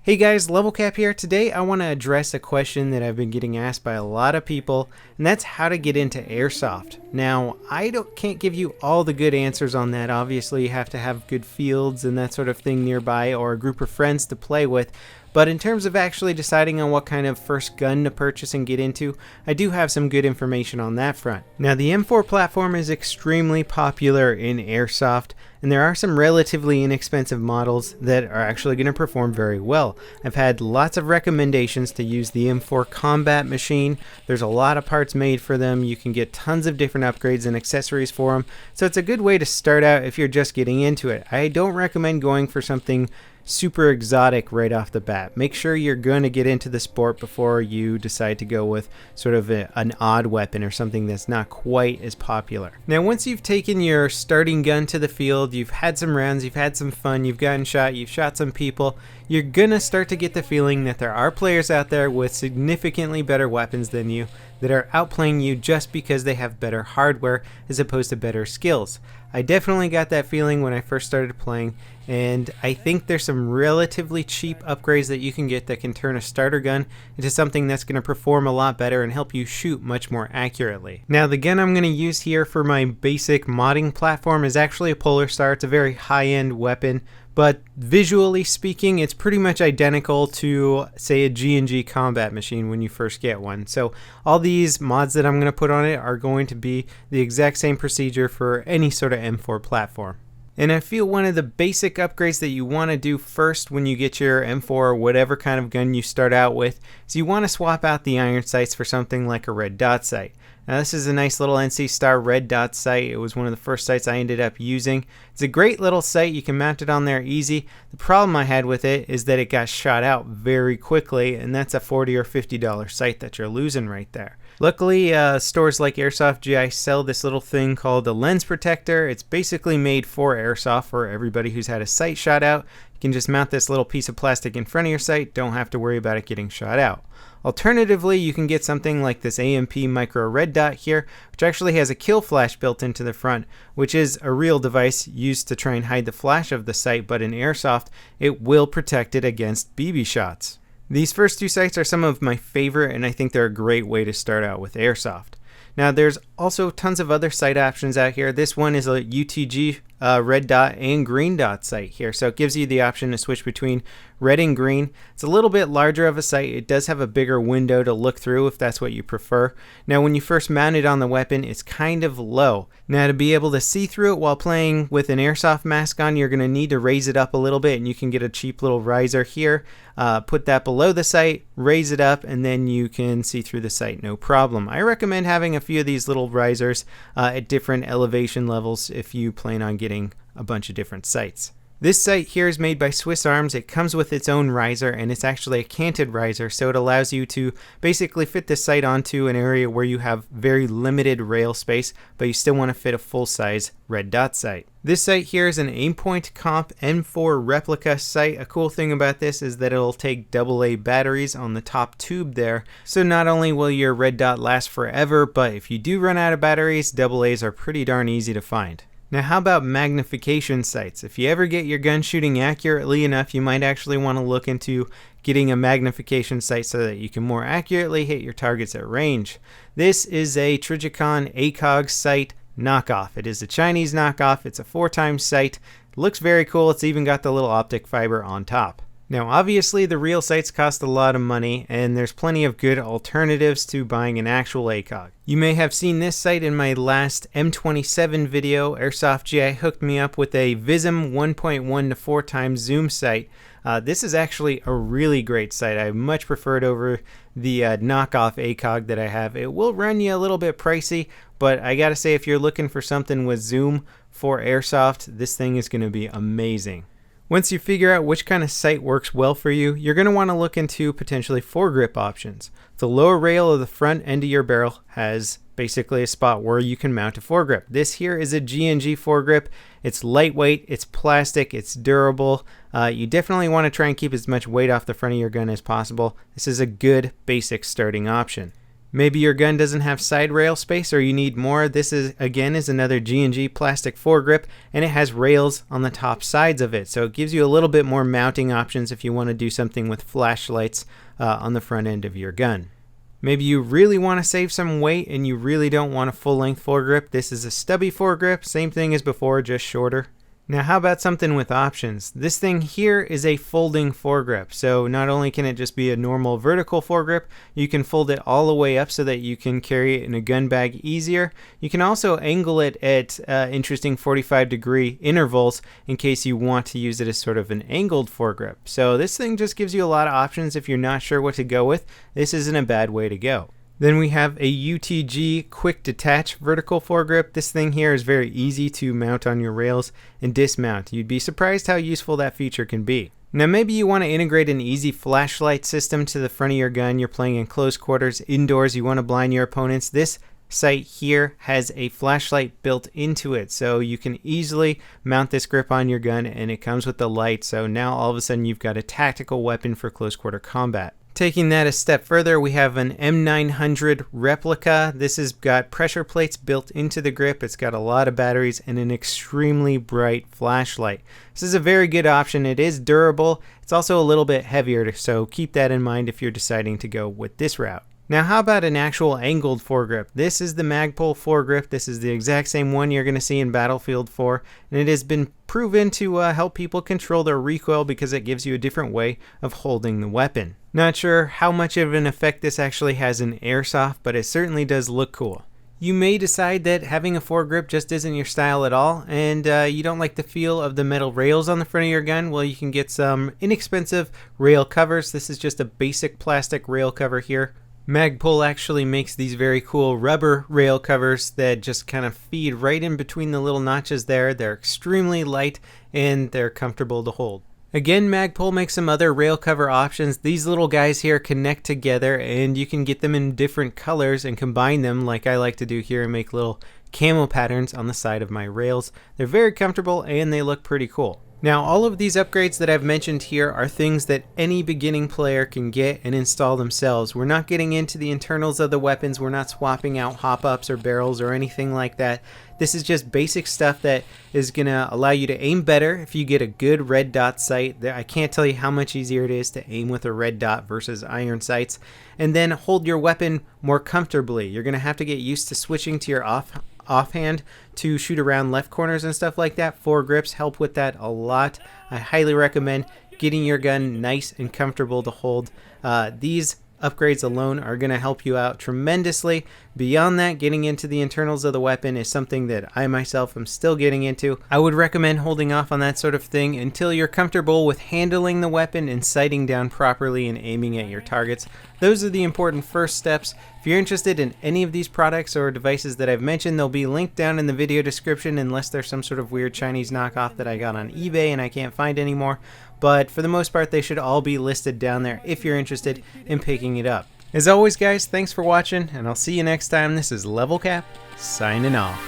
Hey guys, LevelCap here. Today I want to address a question that I've been getting asked by a lot of people, and that's how to get into Airsoft. Now, can't give you all the good answers on that. Obviously, you have to have good fields and that sort of thing nearby, or a group of friends to play with. But in terms of actually deciding on what kind of first gun to purchase and get into, I do have some good information on that front. Now, the M4 platform is extremely popular in Airsoft, and there are some relatively inexpensive models that are actually going to perform very well. I've had lots of recommendations to use the M4 combat machine. There's a lot of parts made for them. You can get tons of different upgrades and accessories for them. So it's a good way to start out if you're just getting into it. I don't recommend going for something super exotic right off the bat. Make sure you're going to get into the sport before you decide to go with sort of an odd weapon or something that's not quite as popular. Now, once you've taken your starting gun to the field, you've had some rounds, you've had some fun, you've gotten shot, you've shot some people, you're gonna start to get the feeling that there are players out there with significantly better weapons than you that are outplaying you just because they have better hardware as opposed to better skills. I definitely got that feeling when I first started playing, and I think there's some relatively cheap upgrades that you can get that can turn a starter gun into something that's going to perform a lot better and help you shoot much more accurately. Now, the gun I'm going to use here for my basic modding platform is actually a Polar Star. It's a very high-end weapon, but visually speaking, it's pretty much identical to, say, a G&G combat machine when you first get one. So all these mods that I'm going to put on it are going to be the exact same procedure for any sort of M4 platform. And I feel one of the basic upgrades that you want to do first when you get your M4 or whatever kind of gun you start out with is you want to swap out the iron sights for something like a red dot sight. Now, this is a nice little NC Star red dot sight. It was one of the first sights I ended up using. It's a great little sight. You can mount it on there easy. The problem I had with it is that it got shot out very quickly, and that's a $40 or $50 sight that you're losing right there. Luckily, stores like Airsoft GI sell this little thing called a lens protector. It's basically made for Airsoft for everybody who's had a sight shot out. You can just mount this little piece of plastic in front of your sight. Don't have to worry about it getting shot out. Alternatively, you can get something like this AMP micro red dot here, which actually has a kill flash built into the front, which is a real device used to try and hide the flash of the sight, but in Airsoft, it will protect it against BB shots. These first two sights are some of my favorite, and I think they're a great way to start out with Airsoft. Now, there's also tons of other sight options out here. This one is a UTG red dot and green dot sight here, so it gives you the option to switch between red and green. It's a little bit larger of a sight. It does have a bigger window to look through if that's what you prefer. Now, when you first mount it on the weapon, it's kind of low. Now, to be able to see through it while playing with an Airsoft mask on, you're going to need to raise it up a little bit, and you can get a cheap little riser here. Put that below the sight, raise it up, and then you can see through the sight no problem. I recommend having a few of these little risers at different elevation levels if you plan on getting a bunch of different sights. This sight here is made by Swiss Arms. It comes with its own riser, and it's actually a canted riser, so it allows you to basically fit the sight onto an area where you have very limited rail space, but you still want to fit a full-size red dot sight. This sight here is an Aimpoint Comp M4 Replica sight. A cool thing about this is that it'll take AA batteries on the top tube there, so not only will your red dot last forever, but if you do run out of batteries, AA's are pretty darn easy to find. Now, how about magnification sights? If you ever get your gun shooting accurately enough, you might actually want to look into getting a magnification sight so that you can more accurately hit your targets at range. This is a Trijicon ACOG sight knockoff. It is a Chinese knockoff. It's a 4x sight. It looks very cool. It's even got the little optic fiber on top. Now, obviously, the real sights cost a lot of money, and there's plenty of good alternatives to buying an actual ACOG. You may have seen this sight in my last M27 video. Airsoft GI hooked me up with a Vism 1.1 to 4x zoom sight. This is actually a really great sight. I much prefer it over the knockoff ACOG that I have. It will run you a little bit pricey, but I gotta say, if you're looking for something with zoom for Airsoft, this thing is going to be amazing. Once you figure out which kind of sight works well for you, you're going to want to look into potentially foregrip options. The lower rail of the front end of your barrel has basically a spot where you can mount a foregrip. This here is a G&G foregrip. It's lightweight, it's plastic, it's durable. You definitely want to try and keep as much weight off the front of your gun as possible. This is a good basic starting option. Maybe your gun doesn't have side rail space or you need more. This is another G&G plastic foregrip, and it has rails on the top sides of it. So it gives you a little bit more mounting options if you want to do something with flashlights on the front end of your gun. Maybe you really want to save some weight and you really don't want a full-length foregrip. This is a stubby foregrip, same thing as before, just shorter. Now how about something with options? This thing here is a folding foregrip. So not only can it just be a normal vertical foregrip, you can fold it all the way up so that you can carry it in a gun bag easier. You can also angle it at interesting 45-degree intervals in case you want to use it as sort of an angled foregrip. So this thing just gives you a lot of options if you're not sure what to go with. This isn't a bad way to go. Then we have a UTG quick detach vertical foregrip. This thing here is very easy to mount on your rails and dismount. You'd be surprised how useful that feature can be. Now maybe you want to integrate an easy flashlight system to the front of your gun. You're playing in close quarters, indoors, you want to blind your opponents. This sight here has a flashlight built into it, so you can easily mount this grip on your gun, and it comes with the light, so now all of a sudden you've got a tactical weapon for close quarter combat. Taking that a step further, we have an M900 Replica. This has got pressure plates built into the grip. It's got a lot of batteries and an extremely bright flashlight. This is a very good option. It is durable. It's also a little bit heavier, so keep that in mind if you're deciding to go with this route. Now how about an actual angled foregrip? This is the Magpul foregrip. This is the exact same one you're going to see in Battlefield 4, and it has been proven to help people control their recoil because it gives you a different way of holding the weapon. Not sure how much of an effect this actually has in Airsoft, but it certainly does look cool. You may decide that having a foregrip just isn't your style at all, and you don't like the feel of the metal rails on the front of your gun. Well, you can get some inexpensive rail covers. This is just a basic plastic rail cover here. Magpul actually makes these very cool rubber rail covers that just kind of feed right in between the little notches there. They're extremely light and they're comfortable to hold. Again, Magpul makes some other rail cover options. These little guys here connect together and you can get them in different colors and combine them like I like to do here and make little camo patterns on the side of my rails. They're very comfortable and they look pretty cool. Now, all of these upgrades that I've mentioned here are things that any beginning player can get and install themselves. We're not getting into the internals of the weapons. We're not swapping out hop-ups or barrels or anything like that. This is just basic stuff that is going to allow you to aim better if you get a good red dot sight. I can't tell you how much easier it is to aim with a red dot versus iron sights. And then hold your weapon more comfortably. You're going to have to get used to switching to your offhand to shoot around left corners and stuff like that. Foregrips help with that a lot. I highly recommend getting your gun nice and comfortable to hold. These upgrades alone are going to help you out tremendously. Beyond that, getting into the internals of the weapon is something that I myself am still getting into. I would recommend holding off on that sort of thing until you're comfortable with handling the weapon and sighting down properly and aiming at your targets. Those are the important first steps. If you're interested in any of these products or devices that I've mentioned, they'll be linked down in the video description unless there's some sort of weird Chinese knockoff that I got on eBay and I can't find anymore. But for the most part, they should all be listed down there if you're interested in picking it up. As always, guys, thanks for watching, and I'll see you next time. This is LevelCap, signing off.